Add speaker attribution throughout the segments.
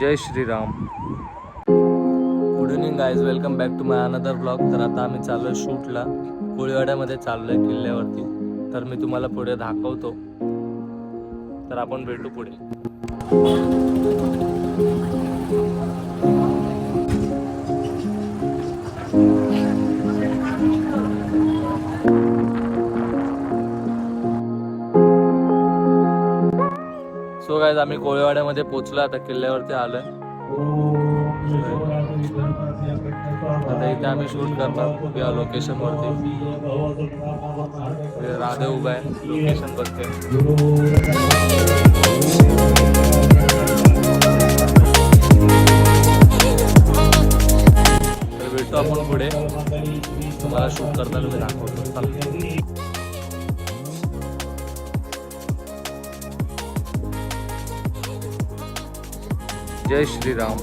Speaker 1: Jai Shriram. Good evening guys, welcome back to my another blog. तर आता आम्ही चाललो शूटला, कोळीवाड्यामध्ये चाललोय किल्ल्यावरती. तर मी तुम्हाला पुढे दाखवतो, तर आपण भेटू पुढे. सो गाईज, आम्ही कोळीवाड्यामध्ये पोहोचलो, आता किल्ल्यावरती आलोय. आता इथे आम्ही शूट करणार या लोकेशन वरती. राधे उभा आहे, लोकेशन बघते. तर भेटतो आपण पुढे, तुम्हाला शूट करताना मी दाखवतो. चला. जय श्रीराम.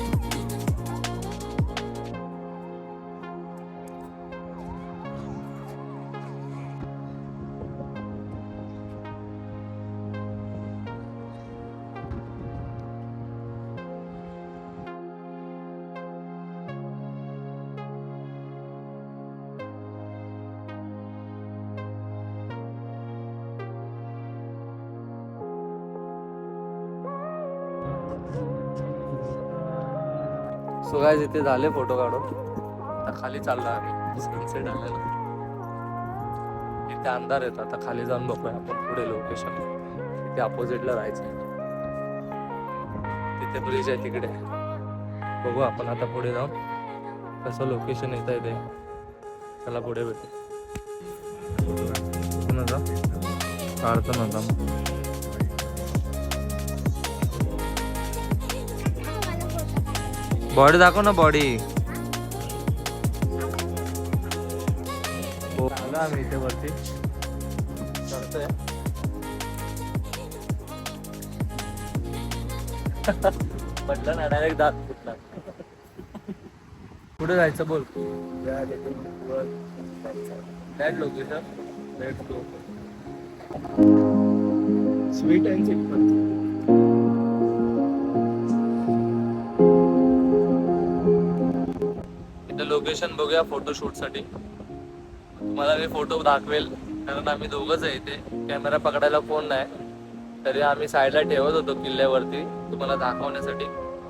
Speaker 1: सो गाईज, इथे झाले फोटो काढून. आता खाली चाललो आम्ही, सनसेट आलेला. इथे अंधार येतो, आता खाली जाऊन बघूया आपण पुढे लोकेशन. इथे अपोजिटला राहायचं, तिथे ब्रिज आहे तिकडे. बघू आपण आता पुढे जाऊन कसं लोकेशन येत आहे ते. चला पुढे भेटू. काढतो नव्हता बॉडी दाखव ना, बॉडी. आलो आम्ही इथे वरती चढतोय. म्हटलं ना, डायरेक्ट दात फुटला. कुठे जायचं बोल. That location, let's go. Sweet and simple. Location बघूया फोटोशूट साठी. तुम्हाला मी फोटो दाखवेल, कारण आम्ही दोघंच आहे इथे. कॅमेरा पकडायला फोन नाही, तरी आम्ही साईडला ठेवत होतो किल्ल्यावरती तुम्हाला दाखवण्यासाठी.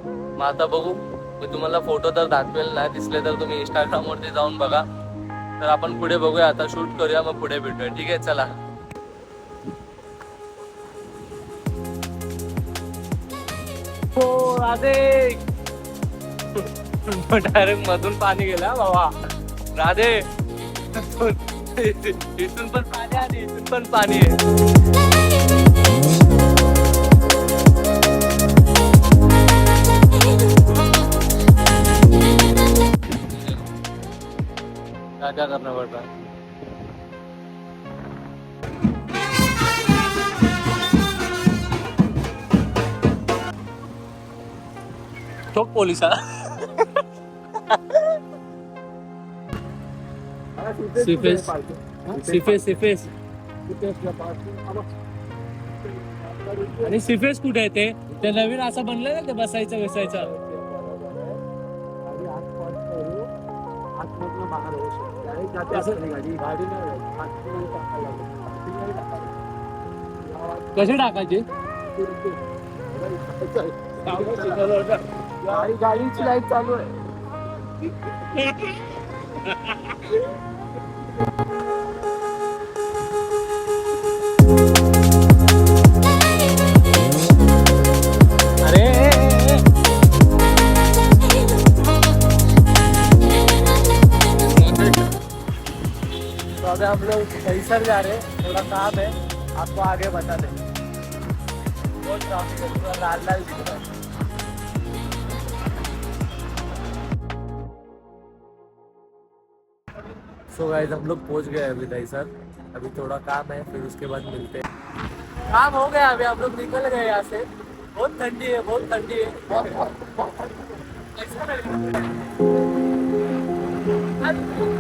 Speaker 1: मग आता बघू, मी तुम्हाला फोटो तर दाखवेल, नाही दिसले तर तुम्ही इंस्टाग्राम वरती जाऊन बघा. तर आपण पुढे बघूया, आता शूट करूया, मग पुढे भेटूया. ठीक आहे, चला. हो राधे. डायरेक्ट मधून पाणी गेला बाबा. राधे, इथून पण पाणी आणि इथून पण पाणी आहे. क्या क्या करना पड़ रहा है. ठोक पोलिसा. सिफेस सिफेस सिफेस आणि सिफेस कुठे आहे ते नवीन असं बनलंय ना, ते बसायचं बसायचं. कशी टाकायची गाडीची लाईट चालू आहे. तो अभी हम लोग दहीसर जा रहे हैं, थोड़ा काम है, आपको आगे बता दें. बहुत ट्रैफिक है, पूरा लाल लाल दिख रहा है. सो गाइस, हम लोग पहुंच गए अभी दहीसर. अभी थोड़ा काम है, फिर उसके बाद मिलते हैं. काम हो गया, अभी हम लोग निकल गए यहाँ से. बहुत ठंडी है, बहुत ठंडी है.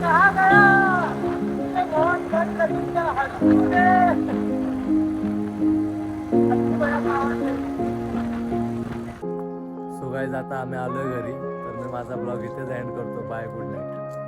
Speaker 1: कहाँ गया? बहुत गाईज आता आम्ही आलोय घरी, तर मी माझा ब्लॉग इथेच एंड करतो. Bye, good night.